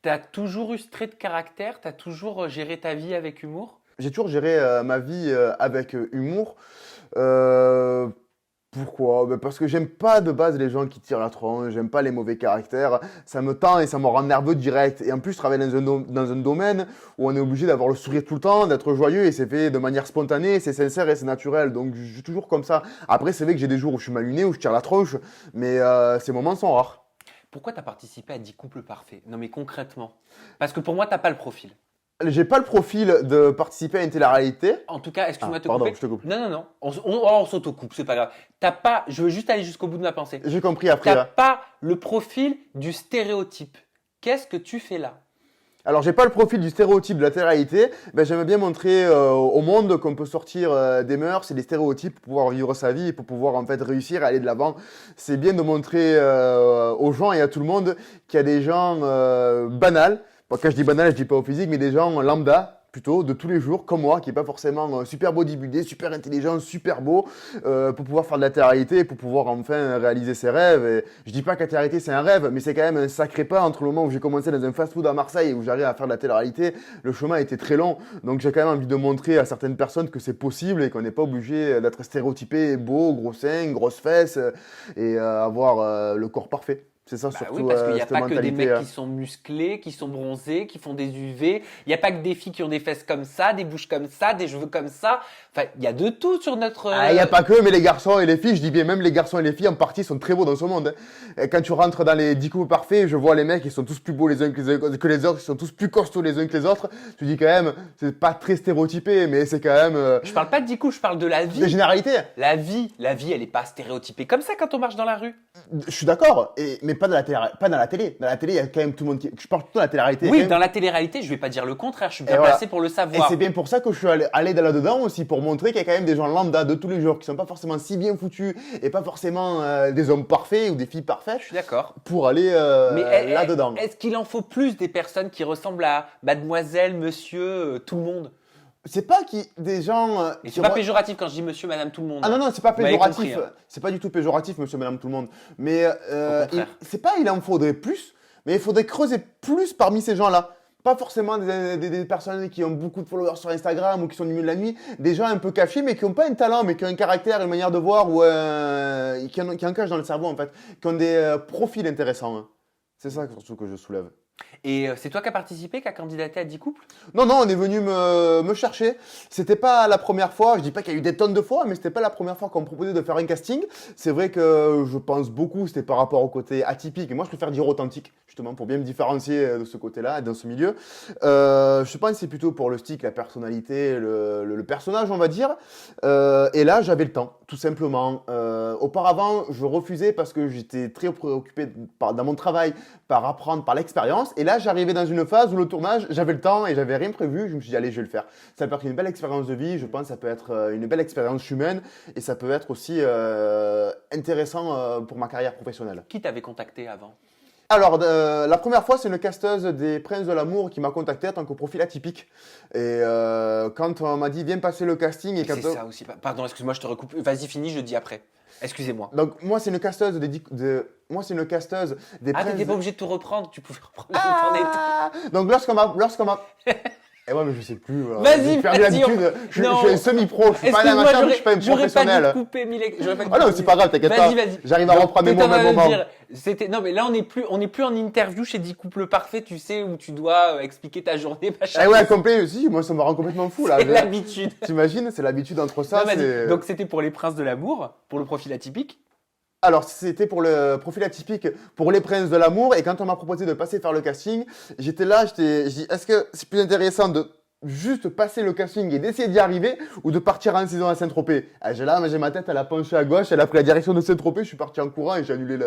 T'as toujours eu ce trait de caractère? T'as toujours géré ta vie avec humour? J'ai toujours géré ma vie avec humour. Euh, Pourquoi? Ben, parce que j'aime pas de base les gens qui tirent la tronche, j'aime pas les mauvais caractères, ça me tend et ça me rend nerveux direct. Et en plus, je travaille dans un domaine où on est obligé d'avoir le sourire tout le temps, d'être joyeux et c'est fait de manière spontanée, c'est sincère et c'est naturel. Donc je suis toujours comme ça. Après, c'est vrai que j'ai des jours où je suis mal luné, où je tire la tronche, mais ces moments sont rares. Pourquoi t'as participé à 10 couples parfaits? Non mais concrètement. Parce que pour moi, t'as pas le profil. J'ai pas le profil de participer à une télé-réalité. En tout cas, Ah, excuse-moi de te pardon, couper. je te coupe. Non, non, non. On s'autocoupe, c'est pas grave. T'as pas, je veux juste aller jusqu'au bout de ma pensée. J'ai compris après T'as là. pas le profil du stéréotype. Qu'est-ce que tu fais là? Alors, j'ai pas le profil du stéréotype de la télé-réalité. Ben, j'aime bien montrer au monde qu'on peut sortir des mœurs et des stéréotypes pour pouvoir vivre sa vie et pour pouvoir en fait réussir à aller de l'avant. C'est bien de montrer aux gens et à tout le monde qu'il y a des gens banals. Bon, quand je dis banal, je dis pas au physique, mais des gens lambda plutôt de tous les jours comme moi qui est pas forcément super bodybuildé, super intelligent, super beau pour pouvoir faire de la télé-réalité, pour pouvoir enfin réaliser ses rêves. Et je dis pas que la télé-réalité c'est un rêve, mais c'est quand même un sacré pas entre le moment où j'ai commencé dans un fast-food à Marseille et où j'arrive à faire de la télé-réalité. Le chemin était très long, donc j'ai quand même envie de montrer à certaines personnes que c'est possible et qu'on n'est pas obligé d'être stéréotypé, beau, gros seins, grosses fesses et avoir le corps parfait. C'est ça Bah oui, surtout parce qu'il n'y a cette pas que des mentalité. mecs qui sont musclés, qui sont bronzés, qui font des UV. Il n'y a pas que des filles qui ont des fesses comme ça, des bouches comme ça, des cheveux comme ça. Enfin, il y a de tout sur notre. Ah, il n'y a pas que, mais les garçons et les filles, je dis bien même les garçons et les filles en partie sont très beaux dans ce monde, hein. Et quand tu rentres dans les 10 couples parfaits, je vois les mecs, ils sont tous plus beaux les uns que les autres, ils sont tous plus costauds les uns que les autres. Tu dis quand même, c'est pas très stéréotypé, mais c'est quand même Je parle pas de 10 coups, je parle de la des vie. généralités. La vie, elle est pas stéréotypée comme ça quand on marche dans la rue. Je suis d'accord, mais pas dans la télé, pas dans la télé. Dans la télé, il y a quand même tout le monde qui. Je parle plutôt de la télé-réalité. Oui, dans la télé-réalité, je vais pas dire le contraire, je suis Et bien voilà. placé pour le Et savoir. c'est bien pour ça que je suis allé là-dedans aussi, pour montrer qu'il y a quand même des gens lambda de tous les jours qui sont pas forcément si bien foutus et pas forcément des hommes parfaits ou des filles parfaites Je suis d'accord. pour aller Mais là-dedans. est-ce qu'il en faut plus des personnes qui ressemblent à mademoiselle, monsieur, tout le monde? C'est pas des gens Et qui c'est pas péjoratif quand je dis monsieur, madame, tout le monde. Ah non, non, c'est pas Vous m'avez péjoratif. compris, hein. C'est pas du tout péjoratif, monsieur, madame, tout le monde. Mais Au contraire. c'est pas il en faudrait plus, mais il faudrait creuser plus parmi ces gens-là. Pas forcément des personnes qui ont beaucoup de followers sur Instagram ou qui sont du milieu de la nuit, des gens un peu cachés mais qui n'ont pas un talent, mais qui ont un caractère, une manière de voir ou qui en cachent dans le cerveau en fait, qui ont des profils intéressants, hein. C'est ça surtout que je soulève. Et c'est toi qui as participé, qui as candidaté à 10 couples? Non, non, on est venu me chercher. C'était pas la première fois. Je dis pas qu'il y a eu des tonnes de fois, mais c'était pas la première fois qu'on me proposait de faire un casting. C'est vrai que je pense beaucoup, c'était par rapport au côté atypique. Et moi, je préfère dire authentique, justement, pour bien me différencier de ce côté-là, dans ce milieu. Je pense que c'est plutôt pour le style, la personnalité, le personnage, on va dire. Et là, j'avais le temps, tout simplement. Auparavant, je refusais parce que j'étais très préoccupé dans mon travail par apprendre par l'expérience. Et là, j'arrivais dans une phase où le tournage, j'avais le temps et j'avais rien prévu. Je me suis dit, allez, je vais le faire. Ça peut être une belle expérience de vie. Je pense que ça peut être une belle expérience humaine et ça peut être aussi intéressant pour ma carrière professionnelle. Qui t'avait contacté avant? Alors, la première fois, c'est une casteuse des Princes de l'amour qui m'a contacté en tant que profil atypique. Et quand on m'a dit, viens passer le casting. Et Et quand c'est ça aussi. Pardon, excuse-moi, je te recoupe. Vas-y, finis, je dis après. Excusez-moi. Donc, moi, c'est une casteuse moi, c'est une casteuse des Ah, Princes. t'étais pas obligé de tout reprendre, tu pouvais reprendre là où t'en étais. Ah Donc, lorsqu'on m'a. Et ouais, mais je sais plus. Voilà. Vas-y, J'ai perdu vas-y, l'habitude. Je suis un semi-pro. Je suis pas un Excuse-moi, amateur, mais je suis pas un j'aurais pas dû professionnel. te couper, Milek. Ah non, c'est pas grave, t'inquiète pas. Vas-y, vas-y. J'arrive à Donc, reprendre mes t'étais mots en au train même de me moment. dire, non, mais là, on n'est plus en interview chez 10 couples parfaits, tu sais, où tu dois expliquer ta journée, machin. Eh ouais, complet aussi. Moi, ça me rend complètement fou, là. C'est l'habitude. T'imagines, c'est l'habitude entre ça. Non, vas-y. c'est- Donc, c'était pour les princes de l'amour, pour le profil atypique. Alors, c'était pour le profil atypique, pour les Princes de l'amour. Et quand on m'a proposé de passer faire le casting, j'étais là, je dis, est-ce que c'est plus intéressant de juste passer le casting et d'essayer d'y arriver ou de partir en saison à Saint-Tropez? Ah, j'ai ma tête, elle a penché à gauche, elle a pris la direction de Saint-Tropez, je suis parti en courant et j'ai annulé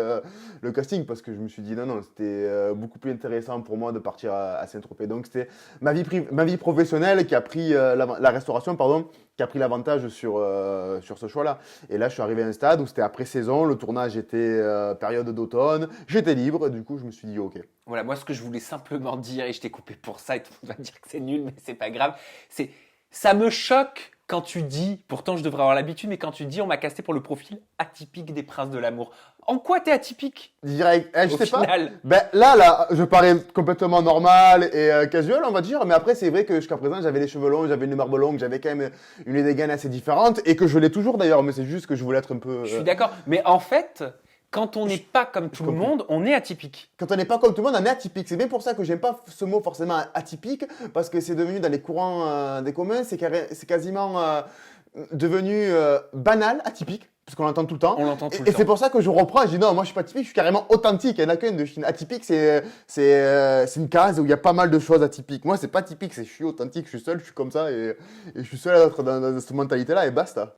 le casting parce que je me suis dit, non, non, c'était beaucoup plus intéressant pour moi de partir à Saint-Tropez. Donc, c'était ma vie professionnelle qui a pris, la restauration, pardon, qui a pris l'avantage sur ce choix-là. Et là, je suis arrivé à un stade où c'était après saison, le tournage était période d'automne, j'étais libre, du coup, je me suis dit, ok. Voilà, moi, ce que je voulais simplement dire, et je t'ai coupé pour ça, et tout le monde va me dire que c'est nul, mais c'est pas grave, c'est, ça me choque Quand tu dis, pourtant je devrais avoir l'habitude, mais quand tu dis on m'a casté pour le profil atypique des princes de l'amour, en quoi t'es atypique Direct, je au sais final? pas. Ben là, je parais complètement normal et casual, on va dire. Mais après, c'est vrai que jusqu'à présent, j'avais les cheveux longs, j'avais une barbe longue, j'avais quand même une dégaine assez différente et que je l'ai toujours d'ailleurs. Mais c'est juste que je voulais être un peu. Je suis d'accord, mais en fait, quand on n'est pas comme tout le comprends. monde, on est atypique. Quand on n'est pas comme tout le monde, on est atypique. C'est bien pour ça que j'aime pas ce mot forcément atypique, parce que c'est devenu dans les courants des communs, c'est quasiment devenu banal, atypique, parce qu'on l'entend tout le temps. On l'entend tout Et le c'est temps. pour ça que je reprends et je dis non, moi je suis pas atypique, je suis carrément authentique. Il y en a qu'une de Chine. Atypique, c'est une case où il y a pas mal de choses atypiques. Moi, c'est pas typique, c'est je suis authentique, je suis seul, je suis comme ça et je suis seul à être dans cette mentalité-là et basta.